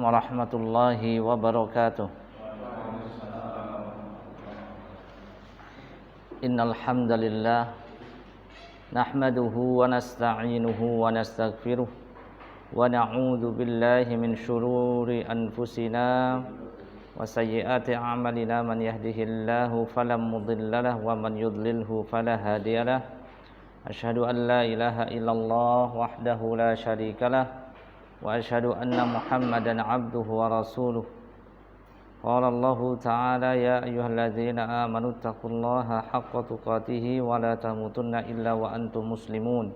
warahmatullahi wabarakatuh. Innal hamdalillah nahmaduhu wa nasta'inuhu wa nastaghfiruh wa na'udzu billahi min shururi anfusina wa sayyiati a'malina. Man yahdihillahu fala mudhillalah wa man yudlilhu fala hadiyalah. Asyhadu an la ilaha illallah wahdahu la syarikalah wa asyhadu anna Muhammadan abduhu wa rasuluh. Qala Allah ta'ala ya ayyuhalladzina amanu taqullaha haqqa tuqatih wa la tamutunna illa wa antum muslimun.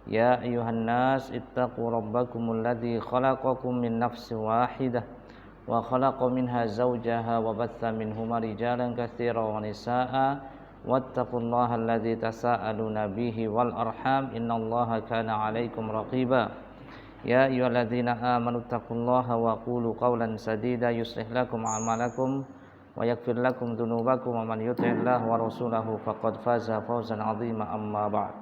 Ya ayyuhan nas ittaqu rabbakumul ladzi khalaqakum min nafsin wahidah wa khalaqa minha zawjaha wa batha minhuma rijalan katsiran wa nisaa'a wattaqullaha alladzi tasaaluna bihi wal arham innallaha kana 'alaikum raqiba. Ya ayyuhalladzina amanu taqullaha wa qulu qawlan sadida yuslih lakum a'malakum wa yaghfir lakum dzunubakum wa man yuti'illaha wa rasulahu faqad faza fawzan 'azima. Amma ba'd.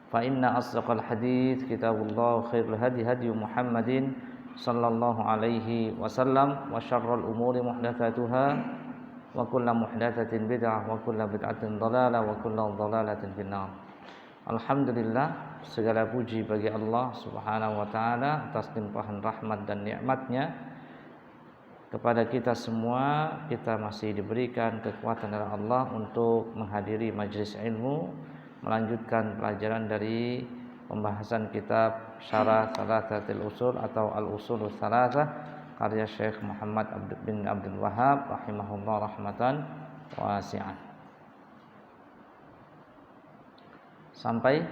Fa inna asdaqal hadits kitabullah khairul hadi hadi Muhammadin sallallahu alaihi wasallam wa syarrul umuri muhdatsatuha wa kullu muhdatsatin bid'ah wa kullu bid'atin dhalalah wa kullu dhalalatin finnar. Alhamdulillah, segala puji bagi Allah Subhanahu wa taala atas limpahan rahmat dan nikmatnya kepada kita semua. Kita masih diberikan kekuatan dari Allah untuk menghadiri majelis ilmu, melanjutkan pelajaran dari pembahasan kitab Syarah Thalathatul Usul atau Al-Usulus Thalathah karya Syekh Muhammad bin Abdul Wahhab rahimahullah rahmatan wasi'ah. Sampai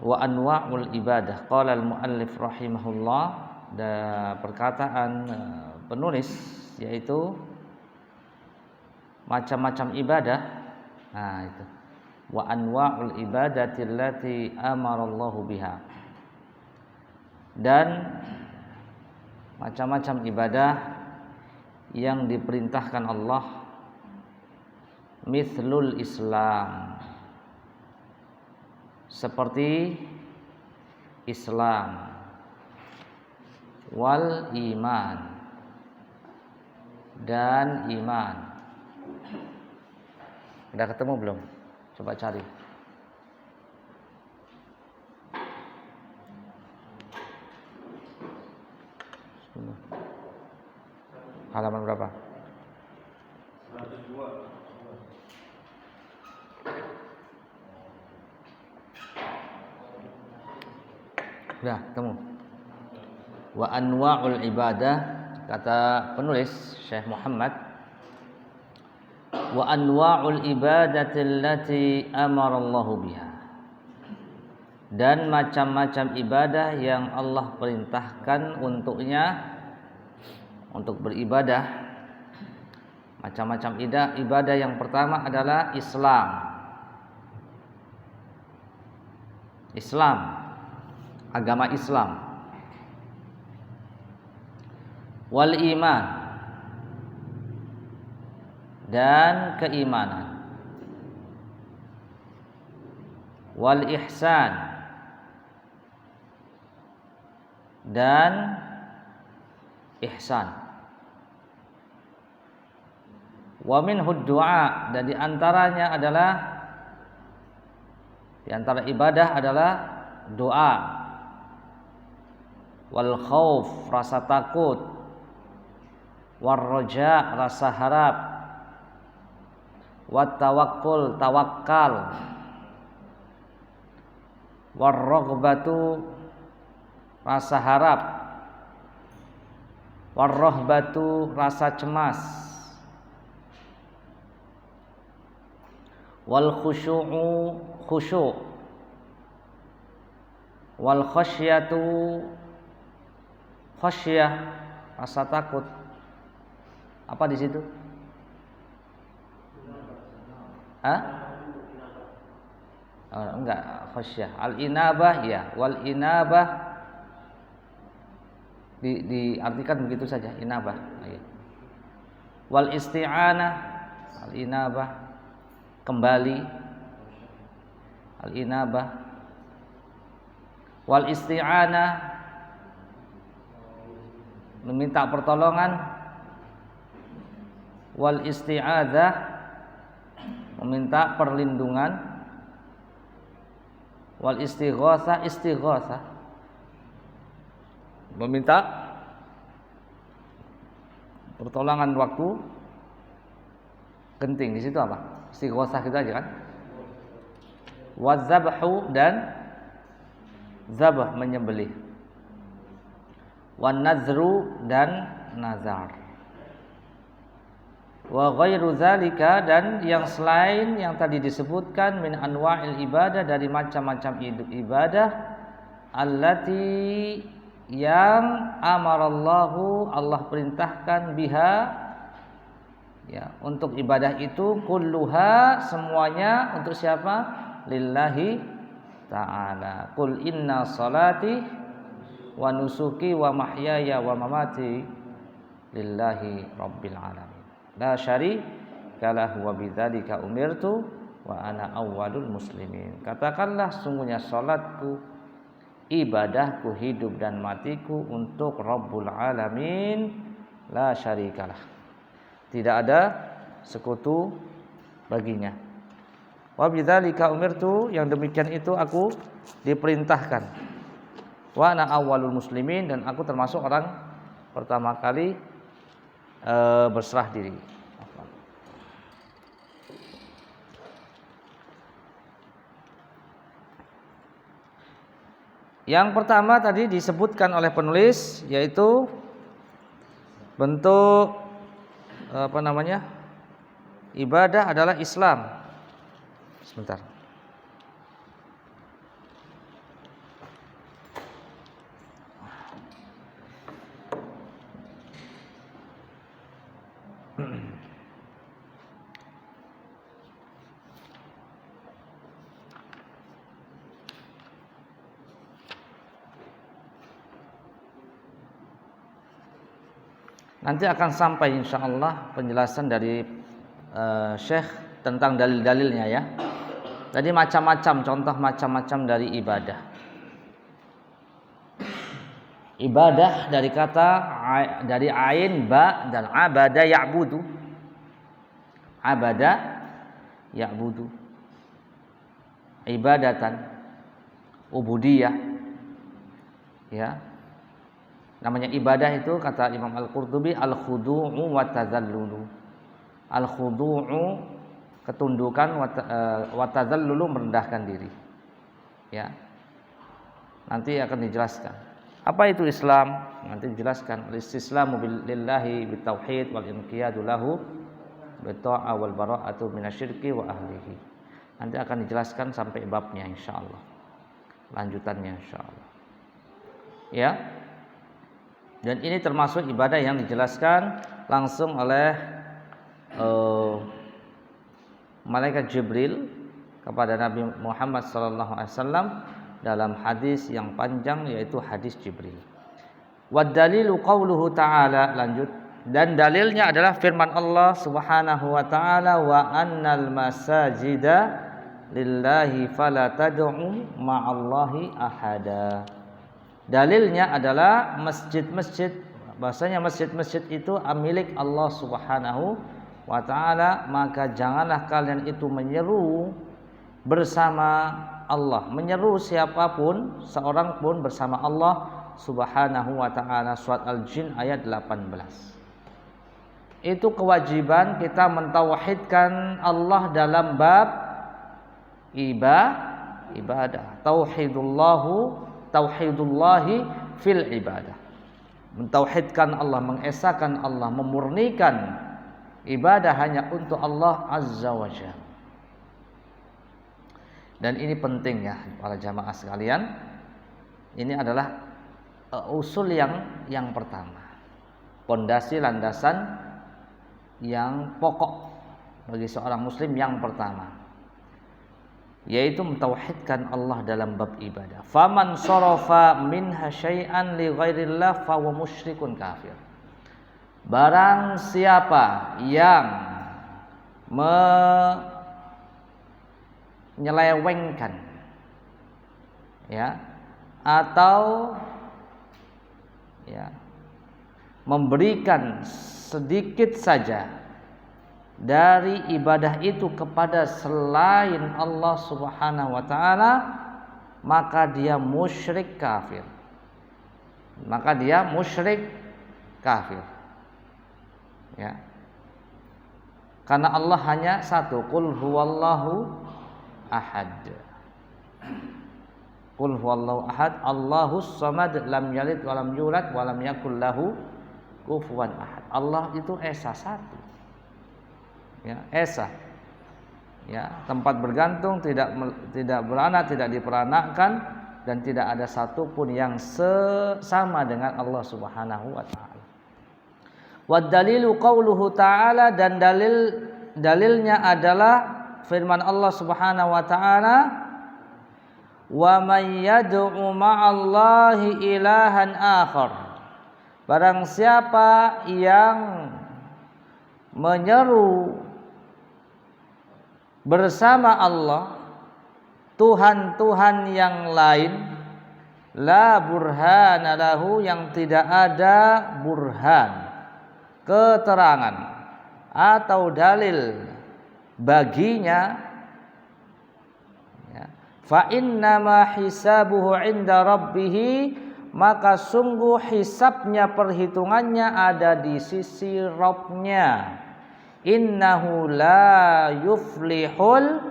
wa anwa'ul ibadah. Qala al-muallif rahimahullah, dan perkataan penulis yaitu macam-macam ibadah. Nah, itu wa anwa'ul ibadati allati amarallahu biha, dan macam-macam ibadah yang diperintahkan Allah. Mithlul Islam, seperti Islam, wal iman, dan iman. Udah ketemu belum? Coba cari. Halaman berapa? 102. Udah ketemu. Wa anwa'ul ibadah, kata penulis Syekh Muhammad, wa anwa'ul ibadati allati amara Allah biha, dan macam-macam ibadah yang Allah perintahkan untuknya untuk beribadah. Macam-macam ibadah yang pertama adalah Islam. Islam, agama Islam. Wal iman, dan keimanan. Wal ihsan, dan ihsan. Wa minhud du'a, dan diantaranya adalah, diantara ibadah adalah doa. Wal khauf, rasa takut. War raja, rasa harap. Wat tawakkul, tawakal. War raghbatu, rasa harap. War rahbatu, rasa cemas. Wal khusyu'u, khusyuk. Wal khasyatu, khasyah, rasa takut. Apa di situ? Enggak, khasyah. Al inabah ya, wal inabah diartikan begitu saja, inabah. Wal isti'anah, al inabah. kembali, al-inabah. Wal isti'anah, meminta pertolongan. Wal isti'adzah, meminta perlindungan. Wal istighatsah, istighatsah, meminta pertolongan waktu genting. Di situ apa? Istighatsah gitu aja kan? Wadzabhu, dan zabah, menyembelih. Wan nazru, dan nazar. Wa ghairu zalika, dan yang selain yang tadi disebutkan, min anwa'il ibadah, dari macam-macam ibadah, allati, yang amarallahu, Allah perintahkan, biha, ya, untuk ibadah itu, kulluha, semuanya, untuk siapa? Lillahi ta'ala. Qul inna salati wa nusuki wa mahyaya wa mamati lillahi rabbil alamin. La syarika lahu wa bidzalika umirtu wa ana awwalul muslimin. Katakanlah, sungguhnya salatku, ibadahku, hidup dan matiku untuk Rabbul alamin, la syarikalah, tidak ada sekutu baginya. Wa bidzalika umirtu, yang demikian itu aku diperintahkan. Wa ana awwalul muslimin, dan aku termasuk orang pertama kali berserah diri. Yang pertama tadi disebutkan oleh penulis, yaitu bentuk ibadah adalah Islam. Sebentar. Nanti akan sampai insyaallah penjelasan dari Syekh tentang dalil-dalilnya ya. Jadi macam-macam, contoh macam-macam dari ibadah. Ibadah dari kata, dari ain, ba, dan abada ya'budu. Abada ya'budu. Ibadatan, ubudiyah. Ya. Namanya ibadah itu, kata Imam Al-Qurtubi, al-khudu'u wa tazallulu. Al-khudu'u, ketundukan, wa tazallulu, merendahkan diri. Ya. Nanti akan dijelaskan. Apa itu Islam? Nanti dijelaskan. Al-istislamu lillahi bitauhid wal inqiyadu lahu bitta'ah wal bara'atu minasyirki wa ahlihi. Nanti akan dijelaskan sampai babnya insyaallah. Lanjutannya insyaallah. Ya. Dan ini termasuk ibadah yang dijelaskan langsung oleh malaikat Jibril kepada Nabi Muhammad SAW dalam hadis yang panjang, yaitu hadis Jibril. Wad dalilu qauluhu ta'ala, lanjut, dan dalilnya adalah firman Allah Subhanahu wa taala, wa annal masajida lillahi fala tad'u ma'allahi ahada. Dalilnya adalah masjid-masjid, bahasanya masjid-masjid itu milik Allah Subhanahu wa ta'ala, maka janganlah kalian itu menyeru bersama Allah, menyeru siapapun, seorang pun bersama Allah Subhanahu wa ta'ala. Surat Al-Jin ayat 18. Itu kewajiban kita mentauhidkan Allah dalam bab ibadah. Tauhidullahi fil ibadah. Mentauhidkan Allah, mengesahkan Allah, memurnikan ibadah hanya untuk Allah Azza wa Jalla. Dan ini penting ya para jamaah sekalian. Ini adalah usul yang pertama, pondasi landasan yang pokok bagi seorang muslim yang pertama, yaitu mentauhidkan Allah dalam bab ibadah. Faman sarafa minha syai'an li ghairillah fa huwa musyrikun kafir. Barang siapa yang menyelewengkan, ya, atau ya, memberikan sedikit saja dari ibadah itu kepada selain Allah Subhanahu wa taala, maka dia musyrik kafir. Maka dia musyrik kafir. Ya. Karena Allah hanya satu, qul huwallahu ahad. Qul huwallahu ahad, Allahus samad, lam yalid wa lam yulad wa lam yakul lahu kufuwan ahad. Allah itu esa, satu. Ya, esa. Ya, tempat bergantung, tidak beranak, tidak diperanakkan, dan tidak ada satupun yang sama dengan Allah Subhanahu wa taala. Wa dalilu qauluhu ta'ala, dan dalilnya adalah firman Allah Subhanahu wa taala, wa may yad'u ma'allahi ilahan akhar. Barang siapa yang menyeru bersama Allah Tuhan-Tuhan yang lain, la burhana lahu, yang tidak ada burhan, keterangan atau dalil baginya, ya, fa innama hisabuhu inda rabbih, maka sungguh hisabnya, perhitungannya ada di sisi Rabb-Nya. Innahu la yuflihul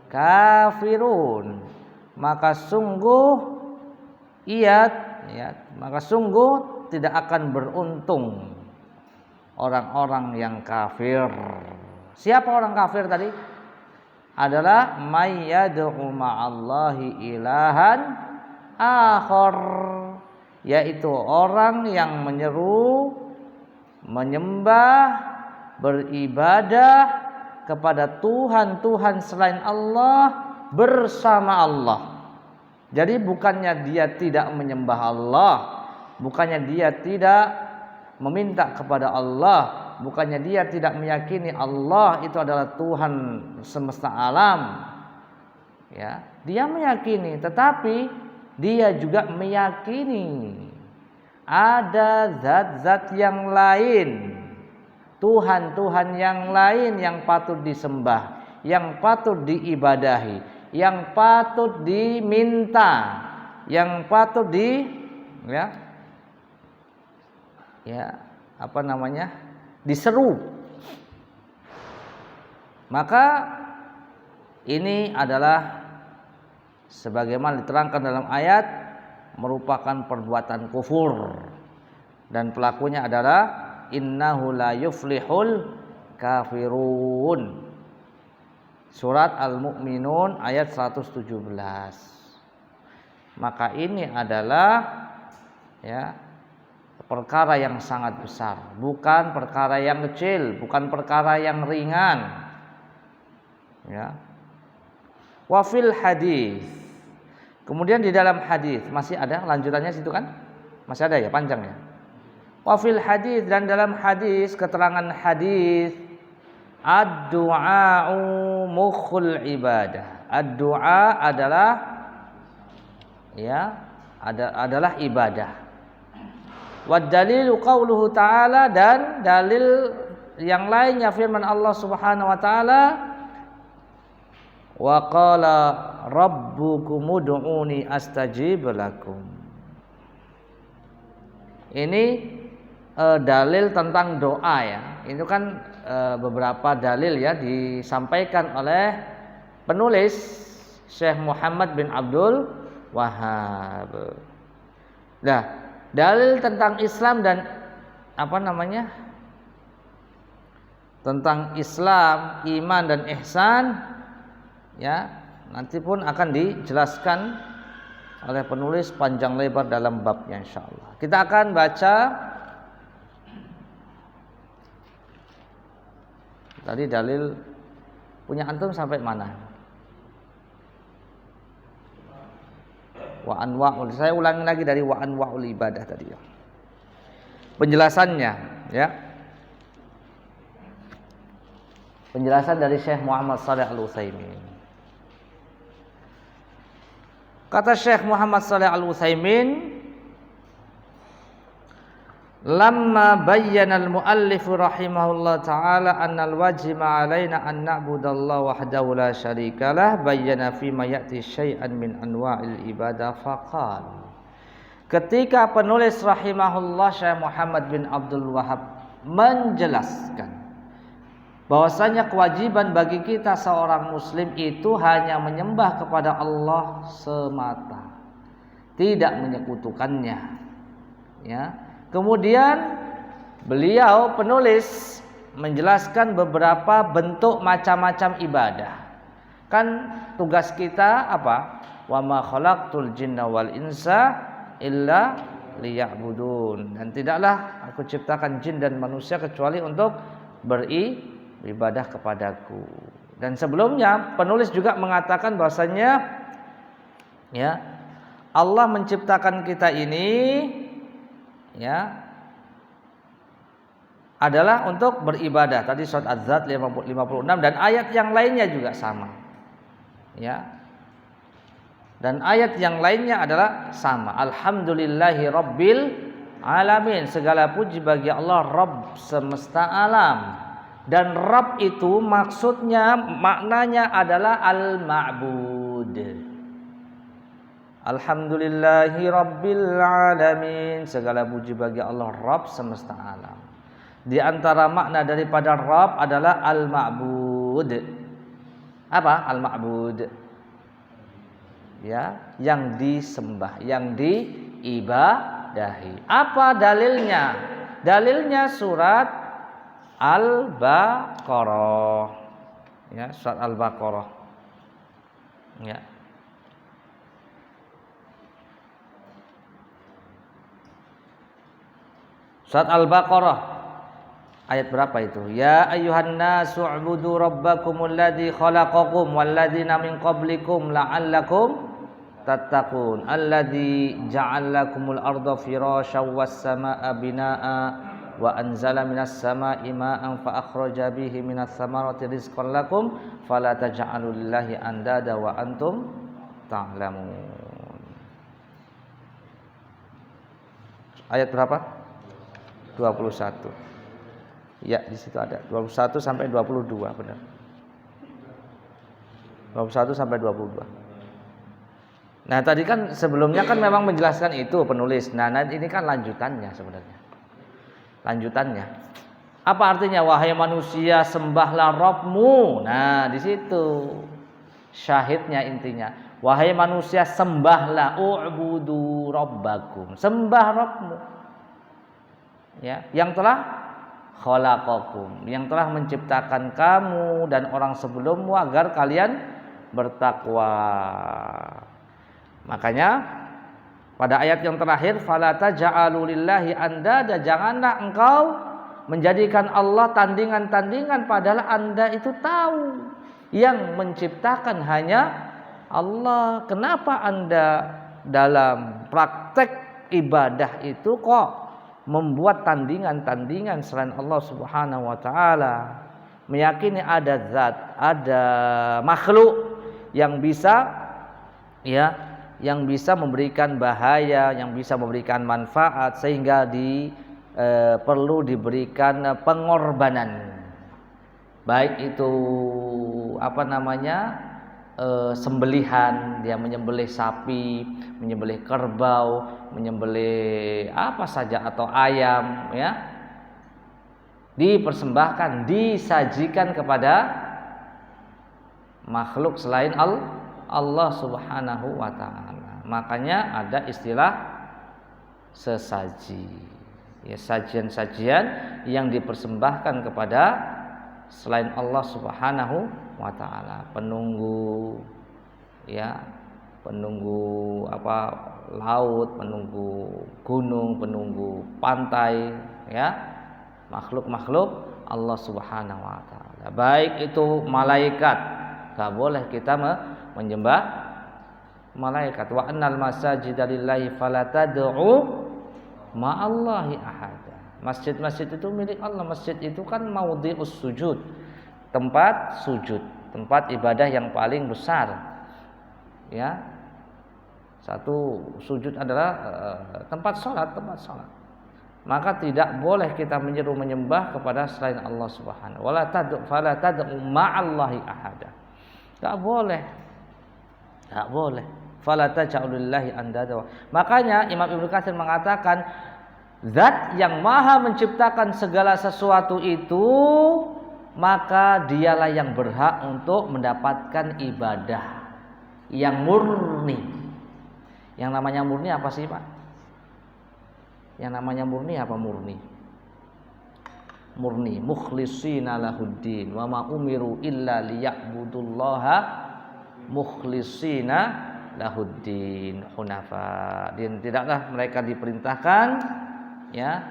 kafirun, maka sungguh maka sungguh tidak akan beruntung orang-orang yang kafir. Siapa orang kafir tadi? Adalah may yad'u ma'allahi ilahan akhar, yaitu orang yang menyeru, menyembah, beribadah kepada Tuhan-Tuhan selain Allah bersama Allah. Jadi bukannya dia tidak menyembah Allah, bukannya dia tidak meminta kepada Allah, bukannya dia tidak meyakini Allah itu adalah Tuhan semesta alam. Ya, dia meyakini, tetapi dia juga meyakini ada zat-zat yang lain, Tuhan-Tuhan yang lain yang patut disembah, yang patut diibadahi, yang patut diminta, yang patut diseru. Maka ini adalah sebagaimana diterangkan dalam ayat, merupakan perbuatan kufur, dan pelakunya adalah innahu la yuflihul kafirun. Surat Al-Mu'minun ayat 117. Maka ini adalah perkara yang sangat besar, bukan perkara yang kecil, bukan perkara yang ringan. Ya. Wa fil hadis. Kemudian di dalam hadis masih ada lanjutannya situ kan? Masih ada ya, panjang ya. Wa fil hadis, dan dalam hadis, keterangan hadis, ad-du'a'u mukhul ibadah. Ad-du'a adalah ibadah. Wa dalilu qauluhu ta'ala, dan dalil yang lainnya firman Allah Subhanahu wa taala, wa qala rabbukum ud'uni astajib lakum. Ini dalil tentang doa ya. Ini kan beberapa dalil ya disampaikan oleh penulis Syekh Muhammad bin Abdul Wahhab. Nah, dalil tentang Islam dan tentang Islam, iman dan ihsan ya, nanti pun akan dijelaskan oleh penulis panjang lebar dalam babnya insyaallah. Kita akan baca tadi dalil punya antum sampai mana? Wa anwa'ul, saya ulangi lagi dari wa anwa'ul ibadah tadi ya. Penjelasannya ya. Penjelasan dari Syekh Muhammad Shalih Al-Utsaimin. Kata Syekh Muhammad Shalih Al-Utsaimin, lamma bayyana al-muallif rahimahullah ta'ala anna al-wajib 'alaina an na'budallaha wahdahu la syarikalah, bayyana fi ma ya'ti syai'an min anwa'il ibadah faqala. Ketika penulis rahimahullah Syekh Muhammad bin Abdul Wahhab menjelaskan bahwasanya kewajiban bagi kita seorang muslim itu hanya menyembah kepada Allah semata, tidak menyekutukannya. Ya. Kemudian beliau penulis menjelaskan beberapa bentuk macam-macam ibadah. Kan tugas kita apa? Wa ma khalaqtul jinna wal insa illa liya'budun. Dan tidaklah aku ciptakan jin dan manusia kecuali untuk beribadah kepadaku. Dan sebelumnya penulis juga mengatakan bahwasanya ya, Allah menciptakan kita ini ya adalah untuk beribadah. Tadi surat Az-Zat 56 dan ayat yang lainnya juga sama. Ya. Dan ayat yang lainnya adalah sama. Alhamdulillahi rabbil alamin. Segala puji bagi Allah Rabb semesta alam. Dan Rabb itu maksudnya, maknanya adalah al-ma'bud. Alhamdulillahi rabbil alamin. Segala puji bagi Allah Rabb semesta alam. Di antara makna daripada Rabb adalah al-ma'bud. Apa? Al-ma'bud. Ya, yang disembah, yang diibadahi. Apa dalilnya? Dalilnya surat Al-Baqarah. Ya, surat Al-Baqarah. Ya. Surat Al-Baqarah ayat berapa itu? Ya ayyuhan nasu ubudu rabbakumul ladzi khalaqakum wal ladzina min qablikum la'allakum tattaqun alladzi ja'alakumul arda firasyan was samaa'a binaa'a wa anzala minas samaa'i ma'an fa akhraja bihi minas samarati rizqan lakum fala taj'alu lillahi andada wa antum ta'lamun. Ayat berapa? 21. Ya, di situ ada 21 sampai 22 benar. 21 sampai 22. Nah, tadi kan sebelumnya kan memang menjelaskan itu penulis. Nah, ini kan lanjutannya sebenarnya. Lanjutannya. Apa artinya wahai manusia sembahlah Rabbmu? Nah, di situ syahidnya intinya. Wahai manusia sembahlah, u'budu rabbakum. Sembah Rabbmu. Ya, yang telah khalaqakum, yang telah menciptakan kamu dan orang sebelummu agar kalian bertakwa. Makanya pada ayat yang terakhir fala taj'alu lillahi andada, janganlah engkau menjadikan Allah tandingan-tandingan padahal Anda itu tahu yang menciptakan hanya Allah. Kenapa Anda dalam praktek ibadah itu kok membuat tandingan-tandingan selain Allah Subhanahu wa taala? Meyakini ada zat, ada makhluk yang bisa ya, yang bisa memberikan bahaya, yang bisa memberikan manfaat sehingga perlu diberikan pengorbanan. Baik itu sembelihan, dia menyembelih sapi, menyembelih kerbau, menyembelih apa saja atau ayam ya. Dipersembahkan, disajikan kepada makhluk selain Allah Subhanahu wa ta'ala. Makanya ada istilah sesaji. Ya, sajian-sajian yang dipersembahkan kepada selain Allah Subhanahu wa ta'ala. Penunggu ya, penunggu laut, penunggu gunung, penunggu pantai ya. Makhluk-makhluk Allah Subhanahu wa ta'ala. Baik itu malaikat, enggak boleh kita menyembah malaikat. Wa annal masajida lillahi fala tad'u ma'allahi ahada. Masjid-masjid itu milik Allah. Masjid itu kan maudhi'us sujud, tempat sujud, tempat ibadah yang paling besar. Ya. Satu, sujud adalah tempat sholat. Maka tidak boleh kita menyeru menyembah kepada selain Allah Subhanahu. Wala tad'u fala tad'u ma'allahi ahada. Enggak boleh. Fala taj'alulillahi andada. Makanya Imam Ibnu Katsir mengatakan zat yang maha menciptakan segala sesuatu itu, maka dialah yang berhak untuk mendapatkan ibadah yang murni. Yang namanya murni apa sih, Pak? Yang namanya murni apa murni? Murni, mukhlishina lahuddin wa ma umiru illa liya'budullaha mukhlishina lahuddin hunafa. Dan tidaklah mereka diperintahkan ya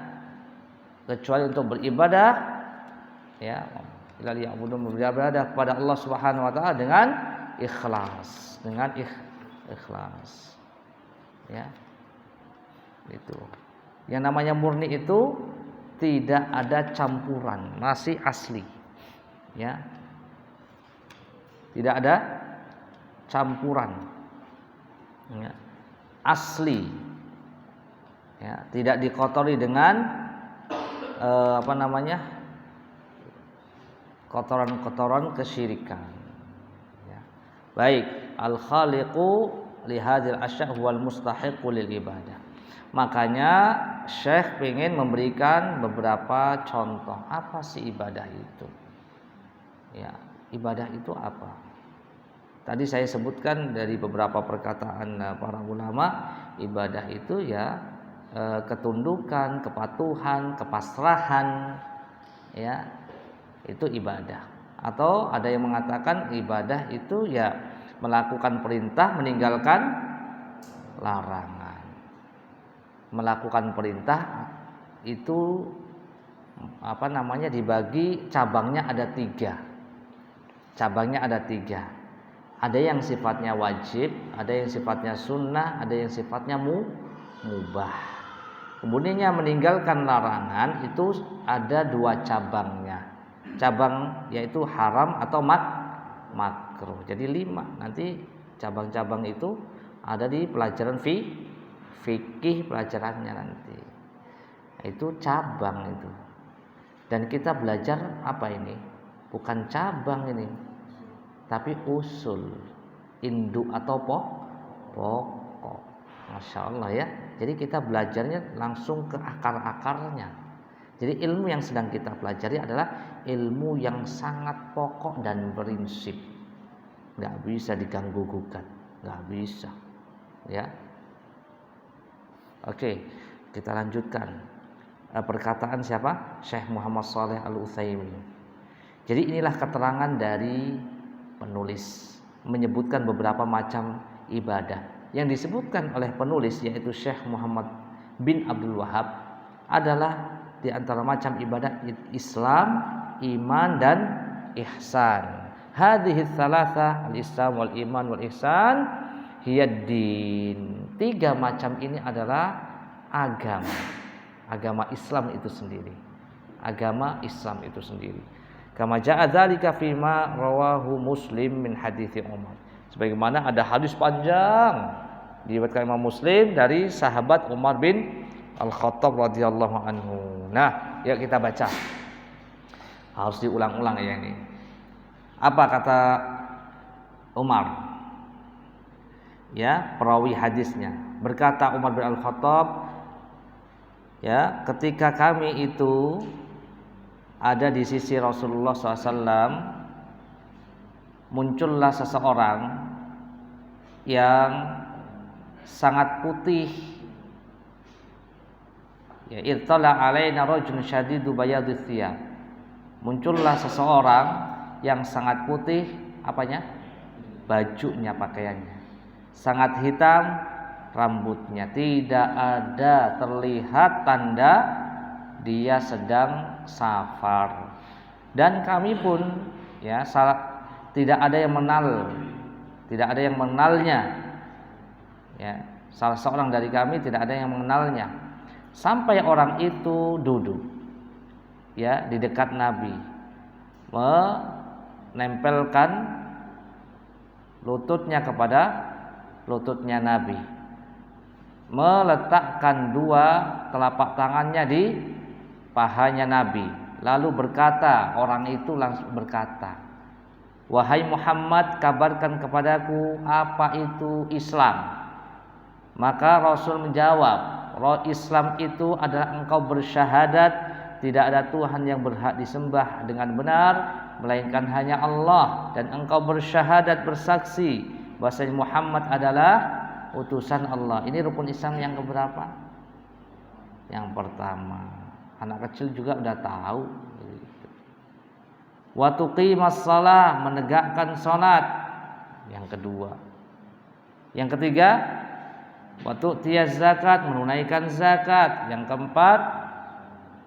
kecuali untuk beribadah ya illa liya'budun, beribadah kepada Allah Subhanahu wa taala dengan ikhlas, ya. Itu. Yang namanya murni itu tidak ada campuran, masih asli. Ya. Tidak ada campuran. Ya. Asli. Ya, tidak dikotori dengan kotoran-kotoran kesyirikan. Ya. Baik, al-khaliqu lihadil asya' wal mustahiqu lil ibadah. Makanya Syekh ingin memberikan beberapa contoh apa sih ibadah itu. Ya, ibadah itu apa? Tadi saya sebutkan dari beberapa perkataan para ulama, ibadah itu ya ketundukan, kepatuhan, kepasrahan, ya itu ibadah. Atau ada yang mengatakan ibadah itu ya melakukan perintah, meninggalkan larangan. Melakukan perintah itu dibagi cabangnya ada 3. Ada yang sifatnya wajib, ada yang sifatnya sunnah, ada yang sifatnya mubah. Kemudian yang meninggalkan larangan itu ada 2 cabangnya. Cabang yaitu haram atau makruh. Jadi 5. Nanti cabang-cabang itu ada di pelajaran fikih pelajarannya nanti. Itu cabang itu. Dan kita belajar apa ini? Bukan cabang ini, tapi usul, induk atau pokok. Masya Allah ya. Jadi kita belajarnya langsung ke akar-akarnya. Jadi ilmu yang sedang kita pelajari adalah ilmu yang sangat pokok dan prinsip. Nggak bisa diganggu gugat, nggak bisa. Ya. Oke, kita lanjutkan. Perkataan siapa? Syekh Muhammad Shalih Al-Utsaimin. Jadi inilah keterangan dari penulis menyebutkan beberapa macam ibadah. Yang disebutkan oleh penulis yaitu Syekh Muhammad bin Abdul Wahab adalah di antara macam ibadah Islam, iman dan ihsan. Hadhihi tsalatsa al-Islam wal iman wal ihsan hiyad-din. 3 macam ini adalah agama Islam itu sendiri. Kama ja'a dzalika fi ma rawahu Muslim min hadits Umar. Sebagaimana ada hadis panjang diriwayatkan Imam Muslim dari sahabat Umar bin Al-Khattab radhiyallahu anhu. Nah, yuk kita baca. Harus diulang-ulang ya ini. Apa kata Umar? Ya, perawi hadisnya. Berkata Umar bin Al-Khattab, ya, ketika kami itu ada di sisi Rasulullah SAW, muncullah seseorang yang sangat putih. Ya, irtala alaina rajulun syadidu bayadith thiyab. Muncullah seseorang yang sangat putih apanya? Bajunya, pakaiannya. Sangat hitam rambutnya, tidak ada terlihat tanda dia sedang safar. Dan kami pun ya tidak ada yang mengenalnya. Ya, salah seorang dari kami tidak ada yang mengenalnya. Sampai orang itu duduk ya di dekat Nabi, menempelkan lututnya kepada lututnya Nabi, meletakkan dua telapak tangannya di pahanya Nabi. Lalu berkata, orang itu langsung berkata, "Wahai Muhammad, kabarkan kepadaku apa itu Islam." Maka Rasul menjawab, Islam itu adalah engkau bersyahadat tidak ada Tuhan yang berhak disembah dengan benar melainkan hanya Allah, dan engkau bersyahadat bersaksi bahwasanya Muhammad adalah utusan Allah. Ini rukun Islam yang keberapa? Yang pertama. Anak kecil juga udah tahu. Wa tuqimas shalah, menegakkan salat. Yang kedua. Yang ketiga, wa tu'tiyaz zakat, menunaikan zakat. Yang keempat,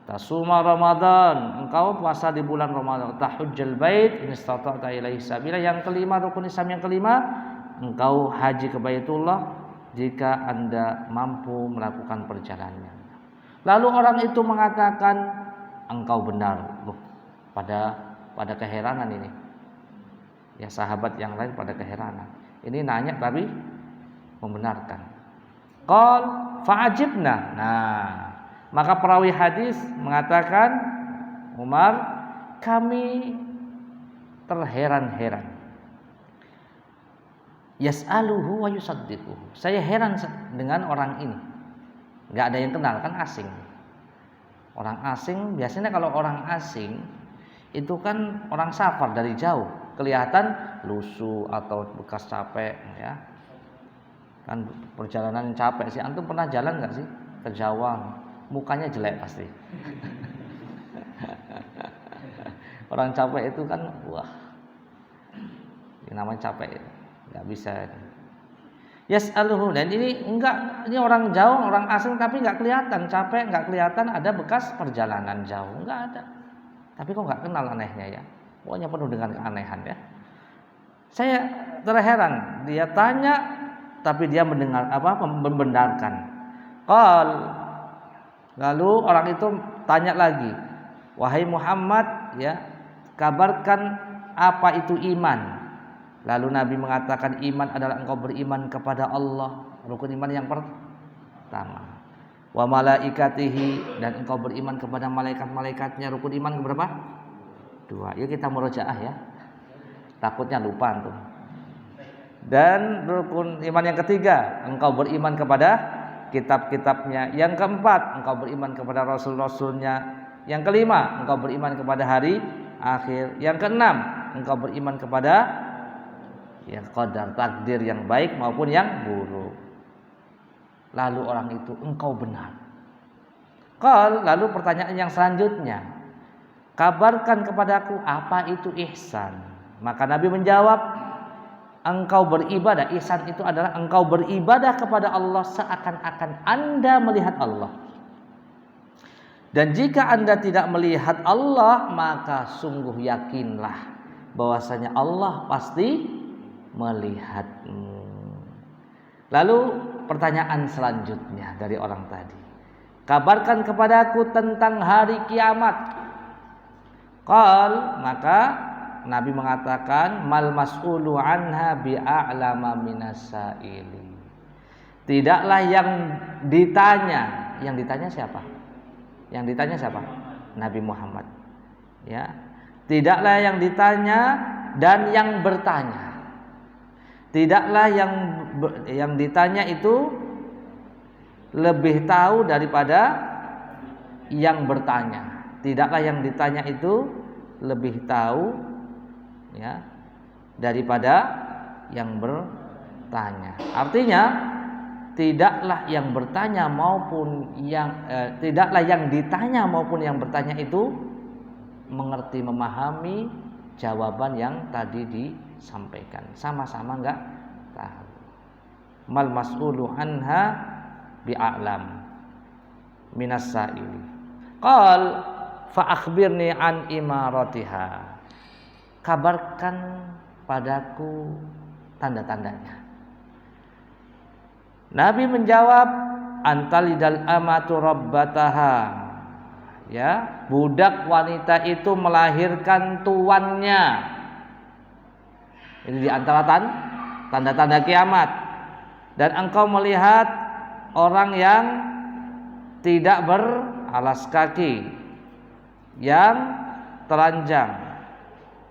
tasuma Ramadan, engkau puasa di bulan Ramadan. Tahujjal bait in istata'ta ilaihi sabila. Yang kelima, rukun Islam yang kelima, engkau haji ke Baitullah jika Anda mampu melakukan perjalanan. Lalu orang itu mengatakan, engkau benar. Loh, pada keheranan ini. Ya, sahabat yang lain pada keheranan. Ini nanya tapi membenarkan. Qal fa'ajibna. Nah, maka perawi hadis mengatakan, Umar, kami terheran-heran. Yas'aluhu wa yusaddiquhu. Saya heran dengan orang ini. Enggak ada yang kenal, kan asing. Orang asing, biasanya kalau orang asing itu kan orang safar dari jauh, kelihatan lusuh atau bekas capek ya. Kan perjalanan capek sih. Antum pernah jalan enggak sih ke Jawa? Mukanya jelek pasti. Orang capek itu kan wah. Ini namanya capek, enggak bisa. Yas'aluhu, dan ini orang jauh, orang asing tapi enggak kelihatan capek, enggak kelihatan ada bekas perjalanan jauh, enggak ada. Tapi kok enggak kenal, anehnya ya. Pokoknya penuh dengan keanehan ya. Saya terheran, dia tanya tapi dia membenarkan. Qal, lalu orang itu tanya lagi, "Wahai Muhammad, ya, kabarkan apa itu iman?" Lalu Nabi mengatakan, iman adalah engkau beriman kepada Allah, rukun iman yang pertama. Wa malaikatihi, dan engkau beriman kepada malaikat-malaikatnya, rukun iman keberapa? 2. Yuk kita murojaah ya. Takutnya lupa tuh. Dan rukun iman yang ketiga, engkau beriman kepada kitab-kitabnya. Yang keempat, engkau beriman kepada rasul-rasulnya. Yang kelima, engkau beriman kepada hari akhir. Yang keenam, engkau beriman kepada qadar, takdir yang baik maupun yang buruk. Lalu orang itu, engkau benar. Lalu pertanyaan yang selanjutnya, kabarkan kepadaku apa itu ihsan. Maka Nabi menjawab, engkau beribadah. Ihsan itu adalah engkau beribadah kepada Allah seakan-akan Anda melihat Allah. Dan jika Anda tidak melihat Allah, maka sungguh yakinlah bahwasanya Allah pasti melihatmu. Lalu pertanyaan selanjutnya dari orang tadi, kabarkan kepadaku tentang hari kiamat. Maka Nabi mengatakan, mal mas'ulu anha bi'a'lama minasaili. Tidaklah yang ditanya siapa? Yang ditanya siapa? Nabi Muhammad. Ya. Tidaklah yang ditanya dan yang bertanya. Tidaklah yang ditanya itu lebih tahu daripada yang bertanya. Tidaklah yang ditanya itu lebih tahu ya daripada yang bertanya. Artinya tidaklah yang bertanya maupun tidaklah yang ditanya maupun yang bertanya itu mengerti, memahami jawaban yang tadi disampaikan. Sama-sama enggak tahu. Mal mas'ulu anha bi'a'lam minas sa'ili. Qal fa akhbirni an imaratiha. Kabarkan padaku tanda-tandanya. Nabi menjawab, antalidal amatu rabbataha. Ya, budak wanita itu melahirkan tuannya. Ini di antara tanda-tanda kiamat. Dan engkau melihat orang yang tidak beralas kaki, yang telanjang,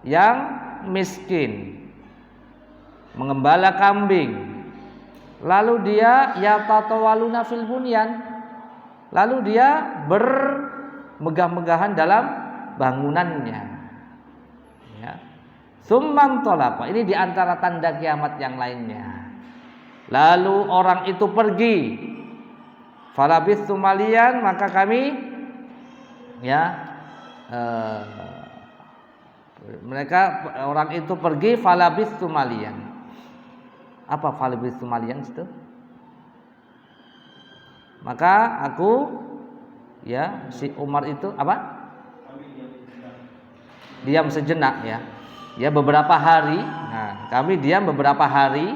yang miskin, mengembala kambing, lalu dia yatatawaluna fil bunyan, lalu dia bermegah-megahan dalam bangunannya. Ya. Tsumman talaqa, ini diantara tanda kiamat yang lainnya. Lalu orang itu pergi. Falabithtu maliyan, maka kami orang itu pergi. Falabithtu maliyan. Apa falabithtu maliyan itu? Maka aku si Umar itu apa? Diam sejenak ya beberapa hari. Nah, kami diam beberapa hari.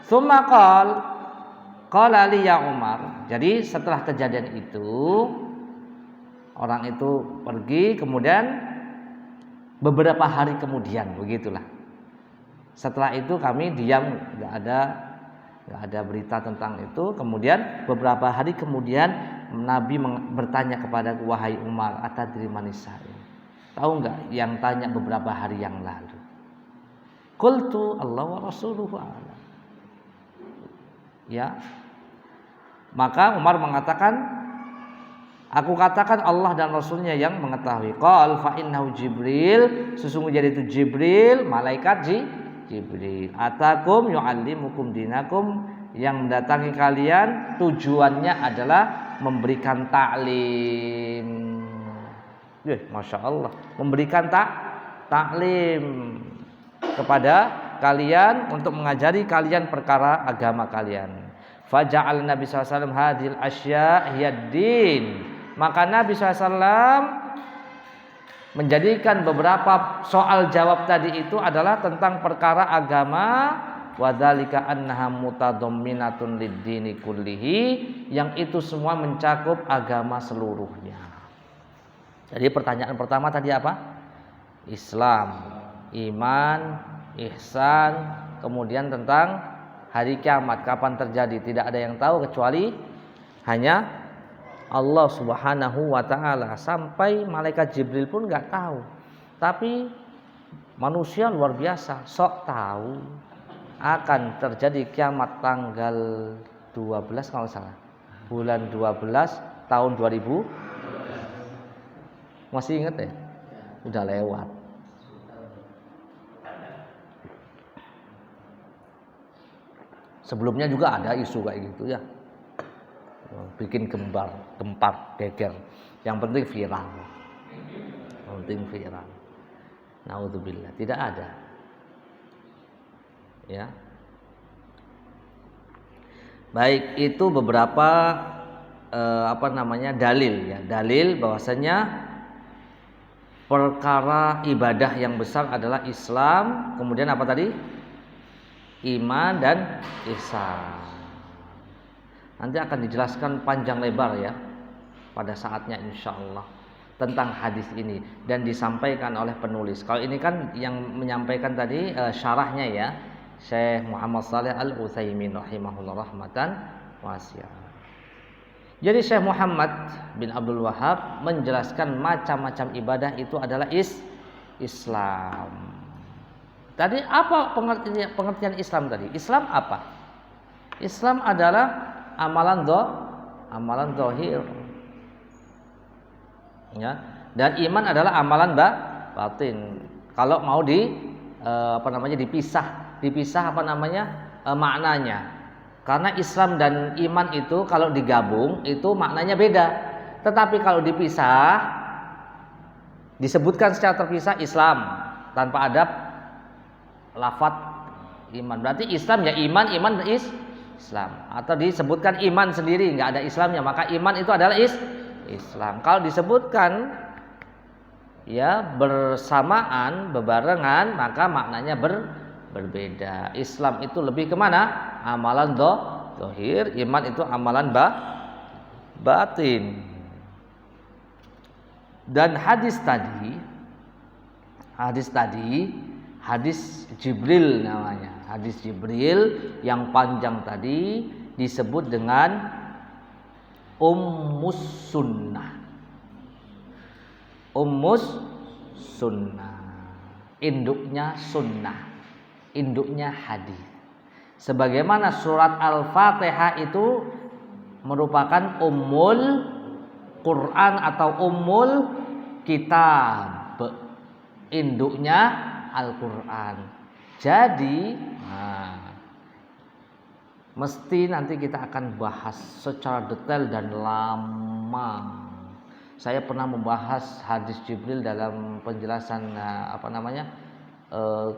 Tsumma qala li ya Umar. Jadi setelah kejadian itu orang itu pergi, kemudian beberapa hari kemudian begitulah. Setelah itu kami diam, enggak ada berita tentang itu. Kemudian beberapa hari kemudian Nabi bertanya kepada wahai Umar, atadri manisa'il? Tahu enggak yang tanya beberapa hari yang lalu? Qultu Allah wa rasuluhu a'lam. Ya. Maka Umar mengatakan, aku katakan Allah dan Rasulnya yang mengetahui. Qal fa innahu Jibril, sesungguhnya itu Jibril, malaikat Jibril. Atakum yu'allimukum dinakum, yang mendatangi kalian tujuannya adalah memberikan ta'lim. Masya Allah, memberikan ta'lim kepada kalian untuk mengajari kalian perkara agama kalian. Faja'al Nabi SAW hadhil asya hiyaddin. Maka Nabi SAW menjadikan beberapa soal jawab tadi itu adalah tentang perkara agama. Wadzalika annaha mutadamminatun lid-dini kullihi, yang itu semua mencakup agama seluruhnya. Jadi pertanyaan pertama tadi apa? Islam, iman, ihsan, kemudian tentang hari kiamat, kapan terjadi, tidak ada yang tahu kecuali hanya Allah Subhanahu wa ta'ala. Sampai malaikat Jibril pun enggak tahu. Tapi manusia luar biasa, sok tahu akan terjadi kiamat tanggal 12 kalau salah. Bulan 12 tahun 2000. Masih ingat ya? Udah lewat. Sebelumnya juga ada isu kayak gitu ya, bikin gempar, geger. Yang penting viral. Naudzubillah, tidak ada. Ya. Baik, itu beberapa dalil ya. Dalil bahwasanya perkara ibadah yang besar adalah Islam, kemudian apa tadi? Iman dan ihsan. Nanti akan dijelaskan panjang lebar ya pada saatnya insyaallah tentang hadis ini dan disampaikan oleh penulis. Kalau ini kan yang menyampaikan tadi syarahnya ya, Syekh Muhammad Shalih Al-Utsaimin rahimahullah rahmatan wasi'ah. Jadi Syekh Muhammad bin Abdul Wahhab menjelaskan macam-macam ibadah itu adalah Islam. Tadi apa pengertian Islam tadi? Islam apa? Islam adalah amalan zahir. Ya. Dan iman adalah amalan batin. Kalau mau dipisah maknanya. Karena Islam dan iman itu kalau digabung itu maknanya beda. Tetapi kalau dipisah disebutkan secara terpisah Islam tanpa ada lafadz iman. Berarti Islam ya iman Islam. Atau disebutkan iman sendiri nggak ada Islamnya, maka iman itu adalah Islam. Kalau disebutkan ya bersamaan, bebarengan, maka maknanya berbeda. Islam itu lebih kemana? Amalan zahir, iman itu amalan batin. Dan hadis Jibril namanya. Hadis Jibril yang panjang tadi disebut dengan Ummus sunnah. Ummus sunnah. Induknya sunnah. Induknya hadis. Sebagaimana surat Al-Fatihah itu merupakan ummul Quran atau ummul kitab. Induknya Al-Quran. Jadi mesti nanti kita akan bahas secara detail dan lama. Saya pernah membahas hadis Jibril dalam penjelasan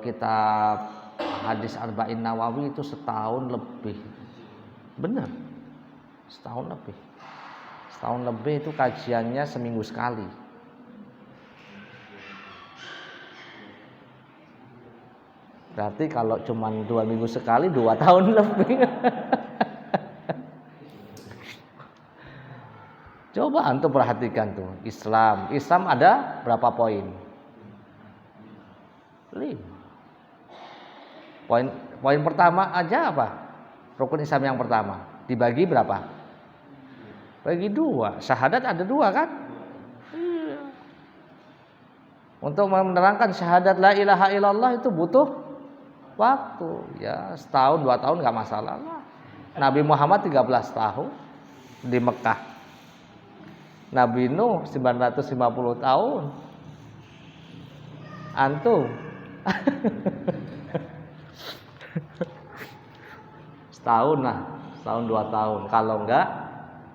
kitab hadis Arba'in Nawawi itu setahun lebih. Benar, setahun lebih. Setahun lebih itu kajiannya seminggu sekali. Berarti kalau cuma 2 minggu sekali 2 tahun lebih. Coba antum perhatikan tuh Islam. Islam ada berapa poin? 5. Poin pertama aja apa? Rukun Islam yang pertama dibagi berapa? Bagi 2. Syahadat ada 2 kan? Iya. Untuk menerangkan syahadat la ilaha illallah itu butuh waktu, ya setahun 2 tahun nggak masalah lah. Nabi Muhammad 13 tahun di Mekah. Nabi Nuh 950 tahun. Antum setahun lah, setahun 2 tahun. Kalau enggak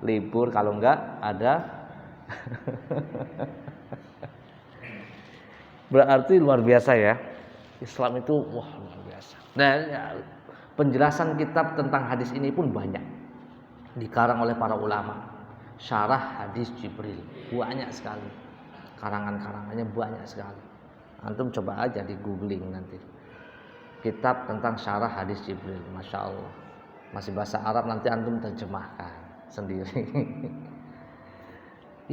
libur, kalau enggak ada. Berarti luar biasa ya. Islam itu wah luar biasa. Nah, penjelasan kitab tentang hadis ini pun banyak. Dikarang oleh para ulama. Syarah hadis Jibril banyak sekali. Karangan-karangannya banyak sekali. Antum coba aja di googling nanti. Kitab tentang syarah hadis Jibril, Masya Allah. Masih bahasa Arab, nanti antum terjemahkan sendiri.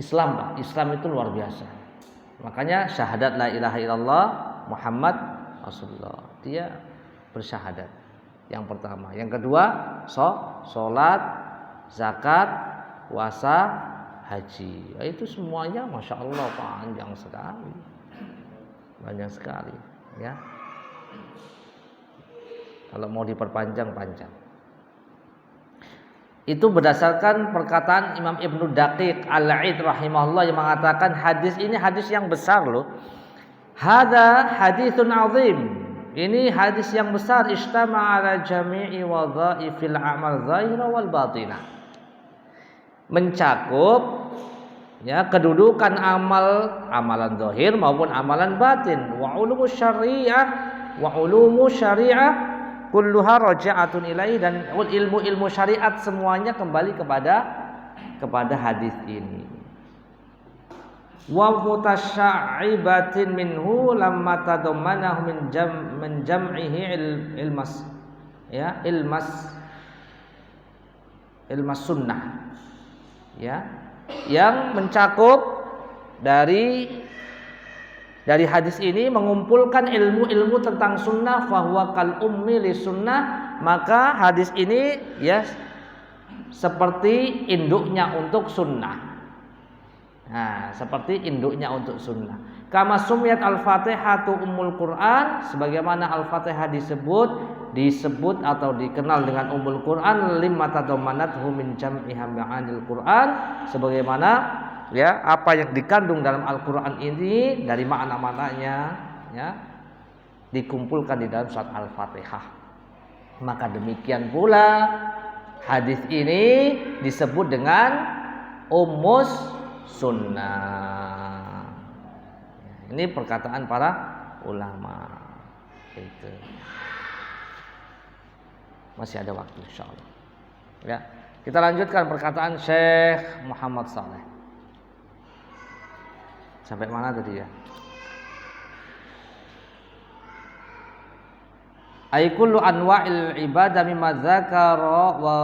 Islam Pak, Islam itu luar biasa. Makanya syahadat la ilaha illallah Muhammad Rasulullah. Dia bersyahadat. Yang pertama, yang kedua, sholat, zakat, puasa, haji. Ya, itu semuanya Masya Allah panjang sekali. Panjang sekali ya. Kalau mau diperpanjang panjang. Itu berdasarkan perkataan Imam Ibnu Daqiq Al-Aid rahimahullah yang mengatakan hadis ini hadis yang besar loh. Hada haditsun azim. Ini hadis yang besar, istama ala jami'i wadhaifil amal zahira wal batinah. Mencakup ya kedudukan amalan zahir maupun amalan batin. Wa ulumu syariah kulluha raja'atun ilaihi, dan ilmu syariat semuanya kembali kepada hadis ini. Wa mutasya'ibatin minhu lamma tadammanahu min jam'ihi ilmas sunnah ya, yang mencakup dari hadis ini mengumpulkan ilmu-ilmu tentang sunnah, fahuwa kal ummi li sunnah, maka hadis ini ya seperti induknya untuk sunnah. Nah, seperti induknya untuk sunnah. Kama sumiyat al-Fatihatu ummul Quran, sebagaimana al-Fatihah disebut atau dikenal dengan ummul Quran, limma tadammanathu min jam'iha ma'anil Quran, sebagaimana ya apa yang dikandung dalam Al-Quran ini dari makna-maknanya ya dikumpulkan di dalam surat Al-Fatihah. Maka demikian pula hadis ini disebut dengan ummus sunnah. Ini perkataan para ulama. Itu. Masih ada waktu insyaallah. Ya, kita lanjutkan perkataan Syekh Muhammad Saleh. Sampai mana tadi ya? Ay kullu anwa'il ibadah mimma dzakara wa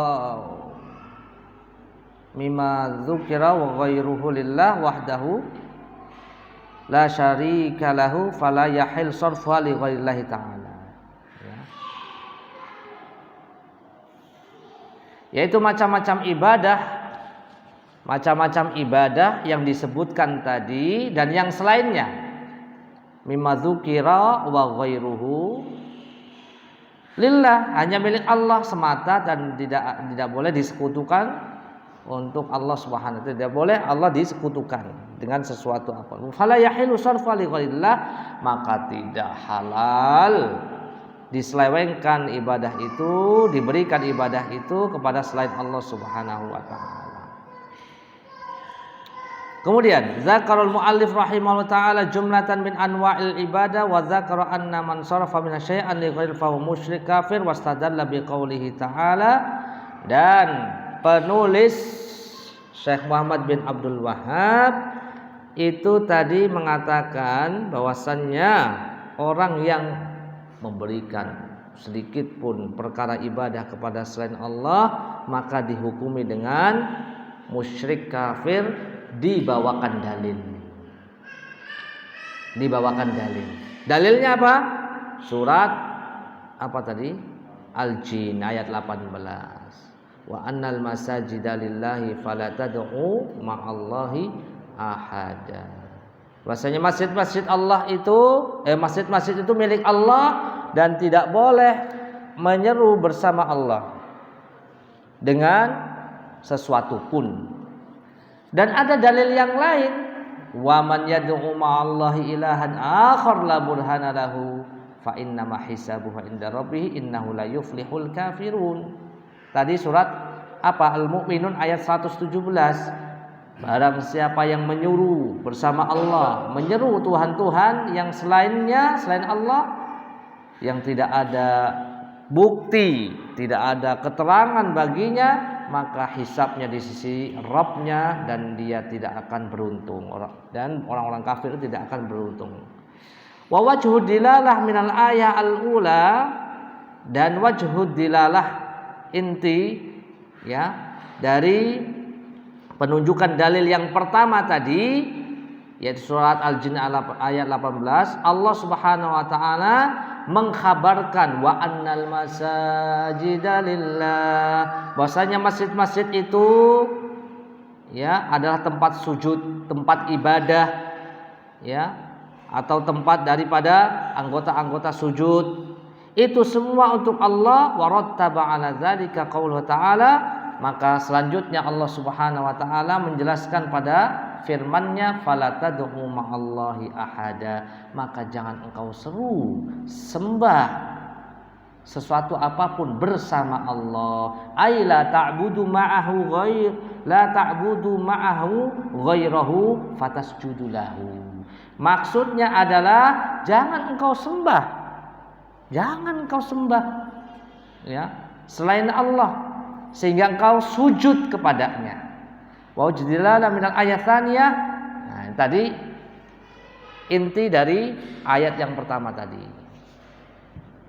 mimma dzukira wa ghairuhu lillah wahdahu la syarika lahu fala yahil sarfuha li ghairillahi ta'ala ya. Yaitu macam-macam ibadah macam-macam ibadah yang disebutkan tadi dan yang selainnya, mimma dzukira wa ghairuhu lillah, hanya milik Allah semata dan tidak boleh disekutukan untuk Allah Subhanahu wa taala. Tidak boleh Allah disekutukan dengan sesuatu apa. Fala yahilu sarfa li ghairillah, maka tidak halal diselewengkan ibadah itu, diberikan ibadah itu kepada selain Allah Subhanahu wa taala. Kemudian zakarul muallif rahimahullah taala jumlatan min anwa'il ibadah wa zakara anna man sarafa min syai'an li ghairi fa musyrik kafir wastadalla bi qoulihi ta'ala, dan penulis Syekh Muhammad bin Abdul Wahhab itu tadi mengatakan bahwasannya orang yang memberikan sedikit pun perkara ibadah kepada selain Allah maka dihukumi dengan musyrik kafir, dibawakan dalil. Dalilnya apa? Surat apa tadi? Al-Jin ayat 18. Wa annal masajida lillahi fala tad'u ma'allahi ahada. Bahasanya masjid-masjid Allah itu masjid-masjid itu milik Allah dan tidak boleh menyeru bersama Allah dengan sesuatu pun. Dan ada dalil yang lain, wa man yad'u ma'allahi ilahan akhar la burhana lahu fa inna ma hisabuhu inda rabbih innahu la yuflihul kafirun. Tadi surat apa? Al-Mu'minun ayat 117. Barang siapa yang menyuruh bersama Allah, menyeru Tuhan-Tuhan yang selainnya, selain Allah, yang tidak ada bukti, tidak ada keterangan baginya, maka hisabnya di sisi Rabb-nya dan dia tidak akan beruntung. Dan orang-orang kafir itu tidak akan beruntung. Wa wajhud dilalah minal ayah al-ula, dan wajhud dilalah inti ya dari penunjukan dalil yang pertama tadi yaitu surat Al-Jin ayat 18, Allah Subhanahu wa taala mengkhabarkan wa annal masajida lillah, bahwasanya masjid-masjid itu ya adalah tempat sujud, tempat ibadah ya, atau tempat daripada anggota-anggota sujud. Itu semua untuk Allah. Wa rattaba 'ala dzalika qauluhu ta'ala, maka selanjutnya Allah Subhanahu wa taala menjelaskan pada firman-Nya, fala tad'u ma'allahi ahada, maka jangan engkau seru sembah sesuatu apapun bersama Allah. Ai la ta'budu ma'ahu ghairahu fatasjudu lahu. Maksudnya adalah jangan engkau sembah ya selain Allah sehingga engkau sujud kepadanya. Wa jadilana minal ayat tsaniyah. Nah, tadi inti dari ayat yang pertama tadi.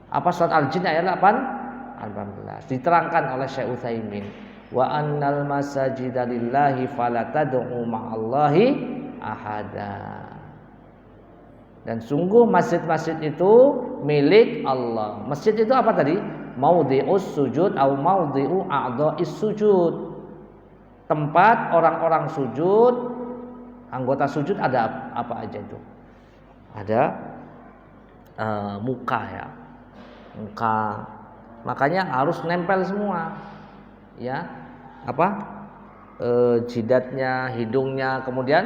Apa surat Al-Jin ayat 18 diterangkan oleh Syekh Utsaimin, wa annal masajida lillahi fala tad'u ma'allahi ahada. Dan sungguh masjid-masjid itu milik Allah. Masjid itu apa tadi? Maudhi'us sujud atau maudhi'u a'dha'is sujud. Tempat orang-orang sujud, anggota sujud ada apa aja itu? Ada muka ya. Muka. Makanya harus nempel semua. Ya. Apa? Jidatnya, hidungnya, kemudian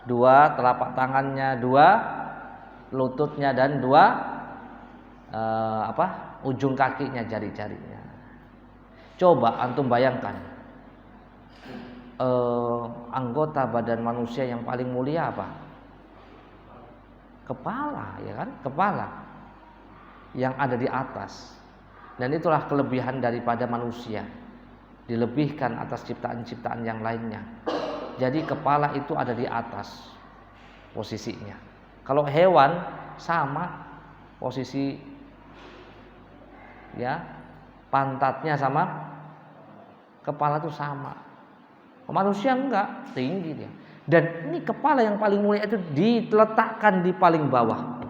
2 telapak tangannya, 2 lututnya dan 2 ujung kakinya, jari-jarinya. Coba antum bayangkan anggota badan manusia yang paling mulia apa? Kepala, ya kan? Kepala yang ada di atas. Dan itulah kelebihan daripada manusia, dilebihkan atas ciptaan-ciptaan yang lainnya. Jadi kepala itu ada di atas posisinya. Kalau hewan sama posisi ya, pantatnya sama kepala itu sama. Manusia enggak, tinggi dia. Dan ini kepala yang paling mulia itu diletakkan di paling bawah,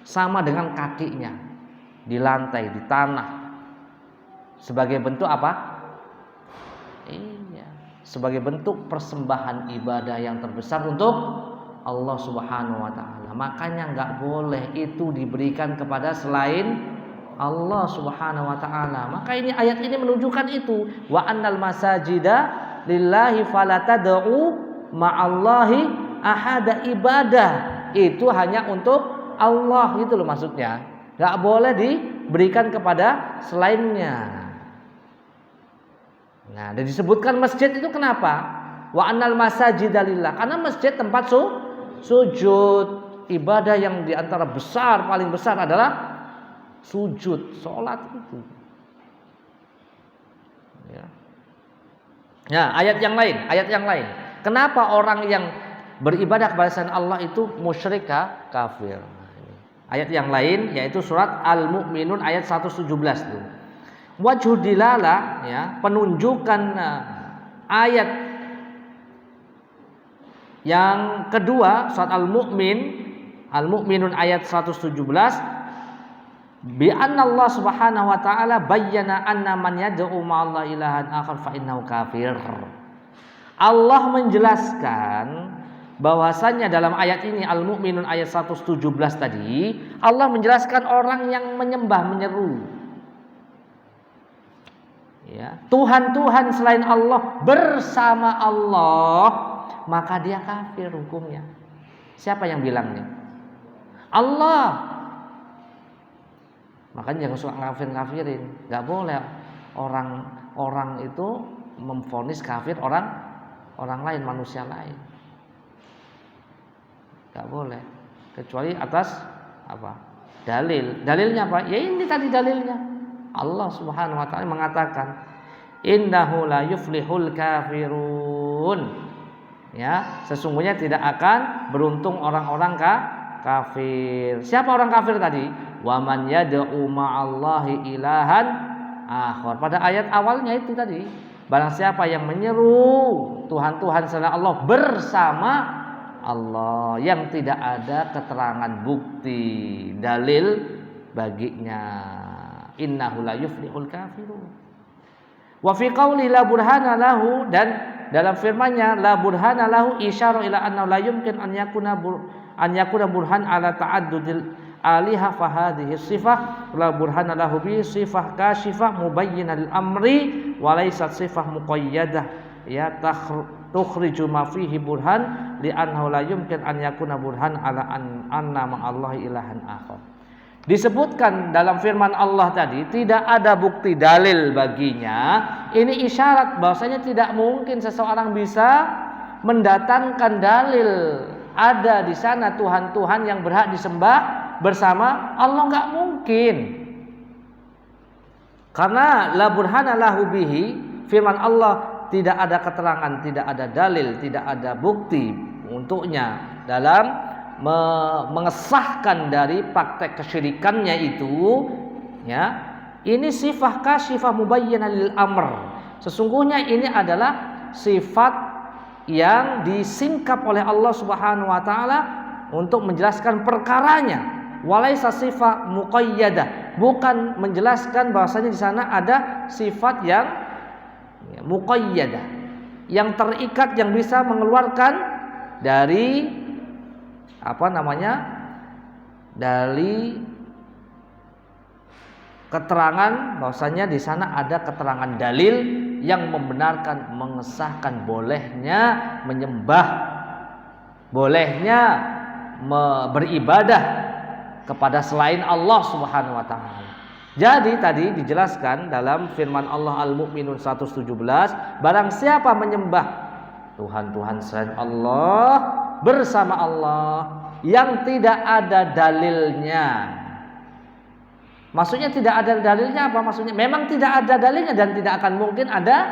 sama dengan kakinya di lantai, di tanah. Sebagai bentuk apa? Iya, sebagai bentuk persembahan ibadah yang terbesar untuk Allah Subhanahu wa taala. Makanya enggak boleh itu diberikan kepada selain Allah Subhanahu wa taala. Maka ini ayat ini menunjukkan itu, wa annal masajida lillahi fala tad'u ma'allahi ahada. Ibadah itu hanya untuk Allah, gitu loh maksudnya. Enggak boleh diberikan kepada selainnya. Nah, dan disebutkan masjid itu kenapa? Wa annal masajida lillah, karena masjid tempat sujud. Ibadah yang diantara besar, paling besar adalah sujud, sholat itu. Ya. Nah, ayat yang lain. Kenapa orang yang beribadah kepada selain Allah itu musyrik, kafir? Ayat yang lain yaitu surat Al-Mu'minun ayat 117 itu. Wajhu dilalah, ya, penunjukan ayat yang kedua surat Al-Mu'minun ayat 117, bi anna Allah Subhanahu wa taala bayyana anna man yad'u ma'allahi ilahan akhar fa innahu kafir. Allah menjelaskan bahwasanya dalam ayat ini Al-Mu'minun ayat 117 tadi, Allah menjelaskan orang yang menyembah, menyeru, ya, Tuhan-Tuhan selain Allah bersama Allah, maka dia kafir hukumnya. Siapa yang bilang nih? Allah. Makanya jangan suka ngafir-ngafirin. Gak boleh orang itu memvonis kafir orang lain, manusia lain. Gak boleh. Kecuali atas apa? Dalil. Dalilnya apa? Ya ini tadi dalilnya. Allah Subhanahu wa taala mengatakan, innahu la yuflihul kafirun. Ya, sesungguhnya tidak akan beruntung orang-orang kafir. Siapa orang kafir tadi? Wa man yad'u ma'allahi ilahan akhar. Pada ayat awalnya itu tadi, barang siapa yang menyeru Tuhan-Tuhan selain Allah bersama Allah yang tidak ada keterangan bukti dalil baginya, innahu la yuflihul kafirun. Wa fi qauli la burhana lahu, dan dalam firman-Nya la burhana lahu isyara ila anna la yumkin an yakuna burhan ala ta'addudil aliha fa hadhihi sifah la burhana lahu bi sifah kasyifah mubayyinah lil amri wa laysat sifah muqayyadah, ya, tukhriju ma fihi burhan li annahu la yumkin an yakuna burhan ala anna ma'allahi ilahan akhar. Disebutkan dalam firman Allah tadi tidak ada bukti dalil baginya. Ini isyarat bahwasanya tidak mungkin seseorang bisa mendatangkan dalil ada di sana Tuhan-Tuhan yang berhak disembah bersama Allah, nggak mungkin. Karena la burhana lahu bihi, firman Allah tidak ada keterangan, tidak ada dalil, tidak ada bukti untuknya dalam mengesahkan dari praktek kesyirikannya itu, ya. Ini sifat kasyifah mubayyinah lil amr. Sesungguhnya ini adalah sifat yang disingkap oleh Allah Subhanahu wa taala untuk menjelaskan perkaranya. Walaysa sifat muqayyadah, bukan menjelaskan bahwasanya di sana ada sifat yang muqayyadah, yang terikat, yang bisa mengeluarkan dari dari keterangan bahwasanya di sana ada keterangan dalil yang membenarkan, mengesahkan bolehnya menyembah, bolehnya beribadah kepada selain Allah Subhanahu wa taala. Jadi tadi dijelaskan dalam firman Allah Al-Mu'minun 117, barang siapa menyembah Tuhan-Tuhan selain Allah bersama Allah yang tidak ada dalilnya. Maksudnya tidak ada dalilnya apa? Maksudnya memang tidak ada dalilnya dan tidak akan mungkin ada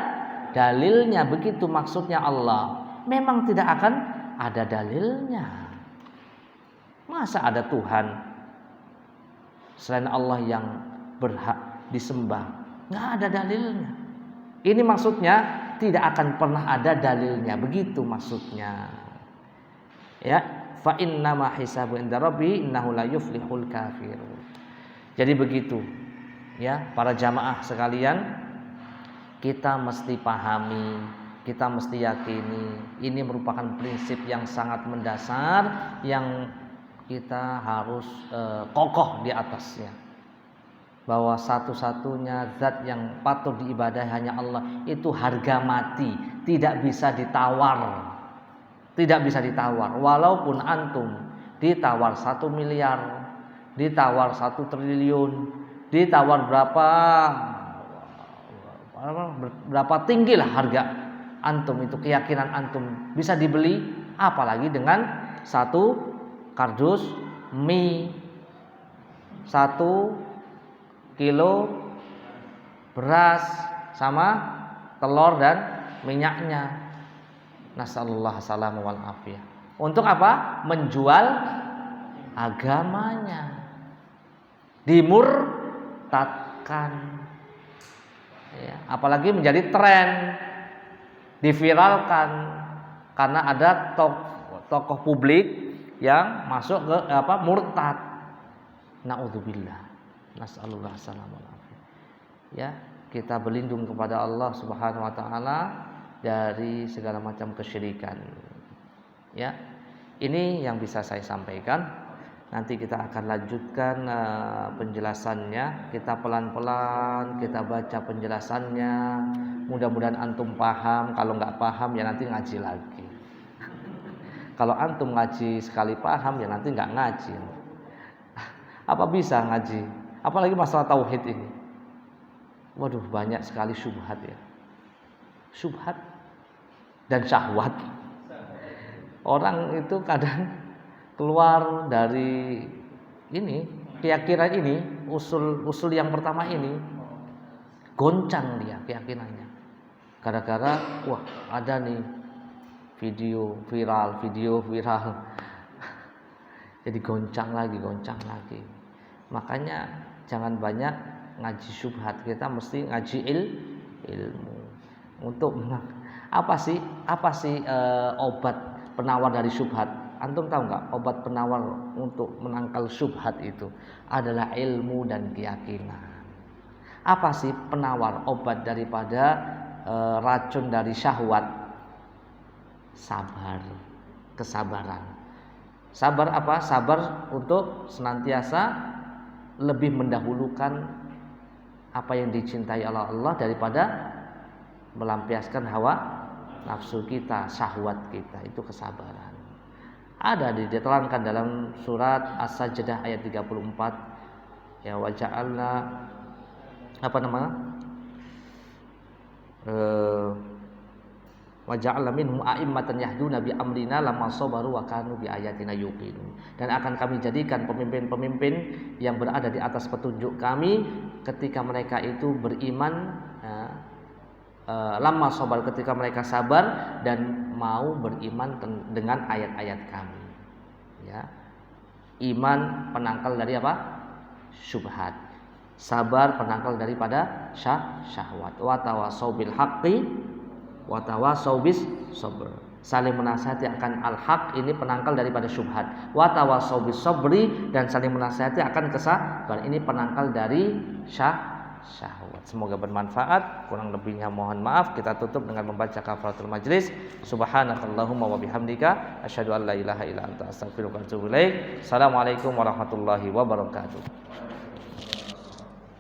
dalilnya. Begitu maksudnya Allah. Memang tidak akan ada dalilnya. Masa ada Tuhan selain Allah yang berhak disembah? Nggak ada dalilnya. Ini maksudnya tidak akan pernah ada dalilnya. Begitu maksudnya. Ya, fa innama hisabu inda rabbi innahu la yuflihul kafirun. Jadi begitu, ya, para jamaah sekalian, kita mesti pahami kita mesti yakini ini merupakan prinsip yang sangat mendasar yang kita harus kokoh di atasnya, bahwa satu-satunya zat yang patut diibadahi hanya Allah. Itu harga mati, tidak bisa ditawar, walaupun antum ditawar 1 miliar, ditawar 1 triliun, ditawar berapa tinggi lah harga antum, itu keyakinan antum bisa dibeli, apalagi dengan 1 kardus mie, 1 kilo beras, sama telur dan minyaknya. Nasallallahu salam wal afiyah. Untuk apa? Menjual agamanya, dimurtadkan, ya, apalagi menjadi tren, diviralkan karena ada tokoh publik yang masuk ke murtad. Naudzubillah, nasallallahu salam wal afiyah. Ya, kita berlindung kepada Allah Subhanahu wa taala dari segala macam kesyirikan. Ya, ini yang bisa saya sampaikan. Nanti kita akan lanjutkan penjelasannya. Kita pelan-pelan kita baca penjelasannya. Mudah-mudahan antum paham. Kalau nggak paham ya nanti ngaji lagi. Kalau antum ngaji sekali paham ya nanti nggak ngaji. Apa bisa ngaji? Apalagi masalah tauhid ini. Waduh, banyak sekali syubhat ya. Syubhat dan syahwat. Orang itu kadang keluar dari ini, keyakinan ini, usul yang pertama ini, goncang dia keyakinannya. Gara-gara wah ada nih video viral. Jadi goncang lagi. Makanya jangan banyak ngaji syubhat, kita mesti ngaji ilmu. Untuk apa sih obat penawar dari syubhat? Antum tahu nggak? Obat penawar untuk menangkal syubhat itu adalah ilmu dan keyakinan. Apa sih penawar obat daripada racun dari syahwat? Sabar, kesabaran. Sabar apa? Sabar untuk senantiasa lebih mendahulukan apa yang dicintai Allah daripada melampiaskan hawa nafsu kita, syahwat kita. Itu kesabaran. Ada diterangkan dalam surat As-Sajdah ayat 34. Ya, wa ja'alna wa ja'alna minhum a'immatan yahduna bi amrina lamma sabaru wa kanu bi ayatina yuqinun. Dan akan kami jadikan pemimpin-pemimpin yang berada di atas petunjuk kami ketika mereka itu beriman, lamma sabar, ketika mereka sabar dan mau beriman dengan ayat-ayat kami. Ya. Iman penangkal dari apa? Syubhat. Sabar penangkal daripada syahwat. Wa tawasau bil haqqi wa tawasau bis sabr. Saling menasihati akan al-haq, ini penangkal daripada syubhat. Wa tawasau bis sabri, dan saling menasihati akan kesabaran, ini penangkal dari syahwat. Semoga bermanfaat. Kurang lebihnya mohon maaf. Kita tutup dengan membaca kafaratul majlis. Subhanakallahumma wa bihamdika asyhadu an la ilaha illa anta astaghfiruka wa atubu ilaik. Assalamualaikum warahmatullahi wabarakatuh.